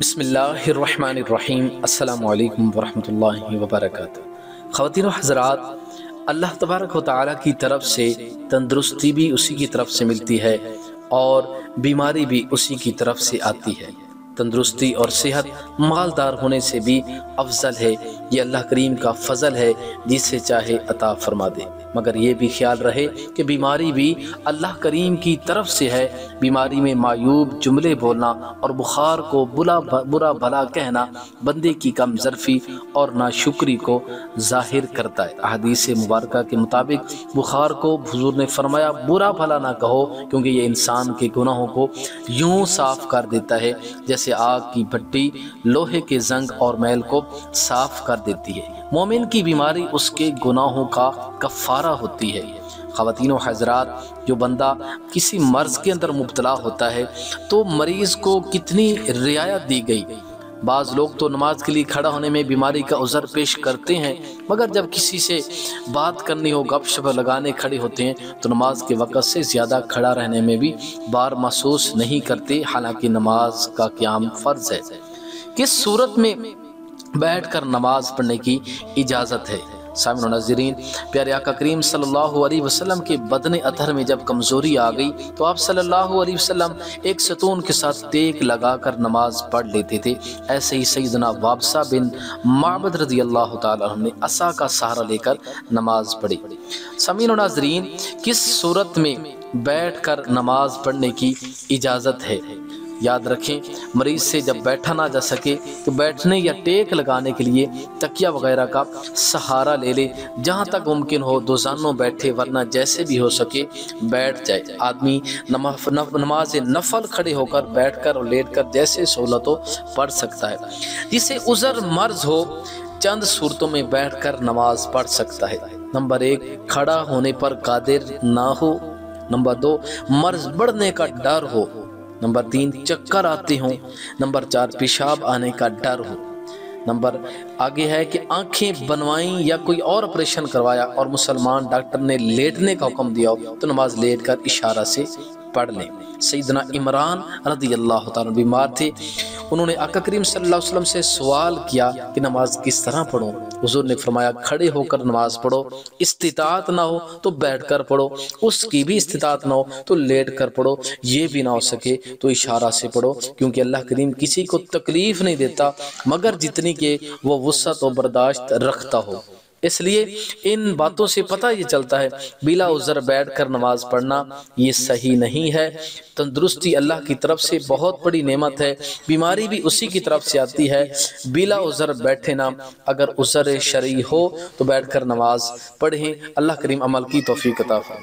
بسم اللہ الرحمن الرحیم۔ السلام علیکم ورحمۃ اللہ وبرکاتہ۔ خواتین و حضرات، اللہ تبارک و تعالیٰ کی طرف سے تندرستی بھی اسی کی طرف سے ملتی ہے اور بیماری بھی اسی کی طرف سے آتی ہے۔ تندرستی اور صحت مالدار ہونے سے بھی افضل ہے۔ یہ اللہ کریم کا فضل ہے، جسے چاہے عطا فرما دے، مگر یہ بھی خیال رہے کہ بیماری بھی اللہ کریم کی طرف سے ہے۔ بیماری میں معیوب جملے بولنا اور بخار کو برا بھلا کہنا بندے کی کم ظرفی اور ناشکری کو ظاہر کرتا ہے۔ احادیث مبارکہ کے مطابق بخار کو حضور نے فرمایا برا بھلا نہ کہو، کیونکہ یہ انسان کے گناہوں کو یوں صاف کر دیتا ہے جیسے آگ کی بھٹی لوہے کے زنگ اور میل کو صاف کر دیتی ہے۔ مومن کی بیماری اس کے گناہوں کا کفارہ ہوتی ہے۔ خواتین و حضرات، جو بندہ کسی مرض کے اندر مبتلا ہوتا ہے تو مریض کو کتنی رعایت دی گئی۔ بعض لوگ تو نماز کے لیے کھڑا ہونے میں بیماری کا عذر پیش کرتے ہیں، مگر جب کسی سے بات کرنی ہو، گپ شپ لگانے کھڑے ہوتے ہیں تو نماز کے وقت سے زیادہ کھڑا رہنے میں بھی بار محسوس نہیں کرتے، حالانکہ نماز کا قیام فرض ہے۔ کس صورت میں بیٹھ کر نماز پڑھنے کی اجازت ہے؟ سامعین و ناظرین، پیارے آقا کریم صلی اللہ علیہ وسلم کے بدن اطہر میں جب کمزوری آ گئی تو آپ صلی اللہ علیہ وسلم ایک ستون کے ساتھ ٹیک لگا کر نماز پڑھ لیتے تھے۔ ایسے ہی سیدنا وابصہ بن معبد رضی اللہ تعالیٰ عنہ نے عصا کا سہارا لے کر نماز پڑھی۔ سامعین و ناظرین، کس صورت میں بیٹھ کر نماز پڑھنے کی اجازت ہے؟ یاد رکھیں، مریض سے جب بیٹھا نہ جا سکے تو بیٹھنے یا ٹیک لگانے کے لیے تکیہ وغیرہ کا سہارا لے لے، جہاں تک ممکن ہو دو زانوں بیٹھے، ورنہ جیسے بھی ہو سکے بیٹھ جائے۔ آدمی نماز نفل کھڑے ہو کر، بیٹھ کر اور لیٹ کر جیسے سہولت ہو پڑھ سکتا ہے۔ جسے عذر مرض ہو چند صورتوں میں بیٹھ کر نماز پڑھ سکتا ہے۔ نمبر 1، کھڑا ہونے پر قادر نہ ہو۔ نمبر 2، مرض بڑھنے کا ڈر ہو۔ نمبر 3، چکر آتے ہوں۔ نمبر 4، پیشاب آنے کا ڈر ہو۔ نمبر آگے ہے کہ آنکھیں بنوائیں یا کوئی اور آپریشن کروایا اور مسلمان ڈاکٹر نے لیٹنے کا حکم دیا ہو تو نماز لیٹ کر اشارہ سے پڑھ لیں۔ سیدنا عمران رضی اللہ تعالیٰ بیمار تھے، انہوں نے آقا کریم صلی اللہ علیہ وسلم سے سوال کیا کہ نماز کس طرح پڑھوں؟ حضور نے فرمایا کھڑے ہو کر نماز پڑھو، استطاعت نہ ہو تو بیٹھ کر پڑھو، اس کی بھی استطاعت نہ ہو تو لیٹ کر پڑھو، یہ بھی نہ ہو سکے تو اشارہ سے پڑھو، کیونکہ اللہ کریم کسی کو تکلیف نہیں دیتا مگر جتنی کہ وہ وسعت و برداشت رکھتا ہو۔ اس لیے ان باتوں سے پتہ یہ چلتا ہے بلا عذر بیٹھ کر نماز پڑھنا یہ صحیح نہیں ہے۔ تندرستی اللہ کی طرف سے بہت بڑی نعمت ہے، بیماری بھی اسی کی طرف سے آتی ہے۔ بلا عذر بیٹھے نہ، اگر عذر شرعی ہو تو بیٹھ کر نماز پڑھیں۔ اللہ کریم عمل کی توفیق عطا فرمائے۔